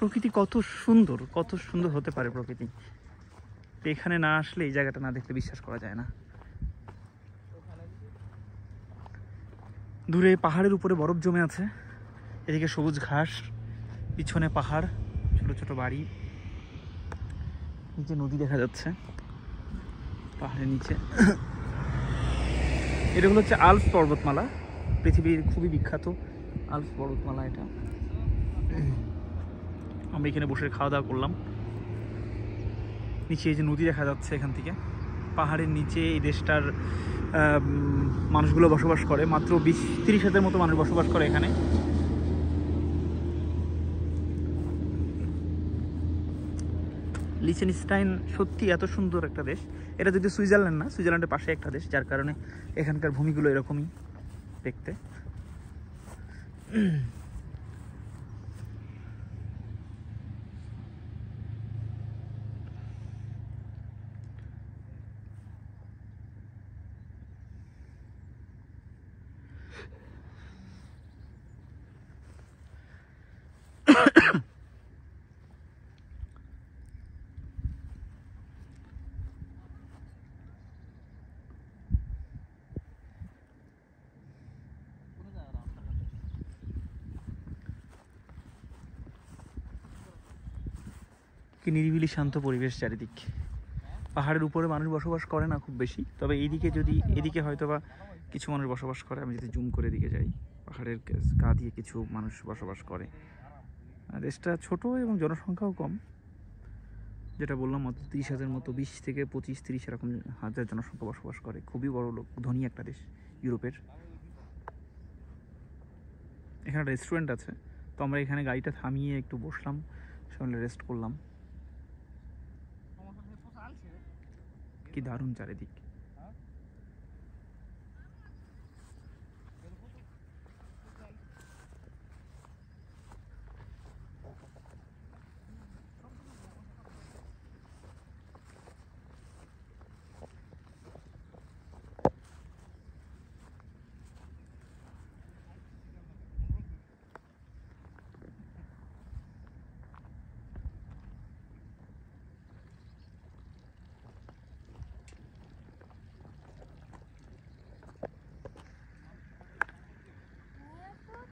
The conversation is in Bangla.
প্রকৃতি কত সুন্দর হতে পারে প্রকৃতি। এখানে না আসলে এই জায়গাটা না দেখলে বিশ্বাস করা যায় না। দূরে পাহাড়ের উপরে বরফ জমে আছে, এদিকে সবুজ ঘাস, পিছনে পাহাড়, ছোট ছোট বাড়ি, নিচে নদী দেখা যাচ্ছে পাহাড়ের নিচে। এটা হচ্ছে আল্পস পর্বতমালা, পৃথিবীর খুবই বিখ্যাত আল্পস পর্বতমালা এটা। আমরা এখানে বসে খাওয়া দাওয়া করলাম। নিচে এই যে নদী দেখা যাচ্ছে এখান থেকে। পাহাড়ের নিচে এই দেশটার মানুষগুলো বসবাস করে, মাত্র 20-30 হাজার মতো মানুষ বসবাস করে এখানে। লিচেনস্টাইন সত্যি এত সুন্দর একটা দেশ। এটা যদি সুইজারল্যান্ড না, সুইজারল্যান্ডের পাশে একটা দেশ, যার কারণে এখানকার ভূমিগুলো এরকমই দেখতে। কি নিরিবিলি শান্ত পরিবেশ চারিদিক। পাহাড়ের উপরে মানুষ বসবাস করে না খুব বেশি, তবে এদিকে হয়তো বা কিছু মানুষ বসবাস করে। আমি যদি জুম করে দিকে যাই, পাহাড়ের গা দিয়ে কিছু মানুষ বসবাস করে। দেশটা ছোট এবং জনসংখ্যাও কম, যেটা বললাম মাত্র 30 হাজার মতো, 20 থেকে 25-30 এরকম হাজার জনসংখ্যা বসবাস করে। খুবই বড় ধনী একটা দেশ ইউরোপের। এখানে রেস্টুরেন্ট আছে, তো আমরা এখানে গাড়িটা থামিয়ে একটু বসলাম, সবাই রেস্ট করলাম। কি দারুণ চারিদিক।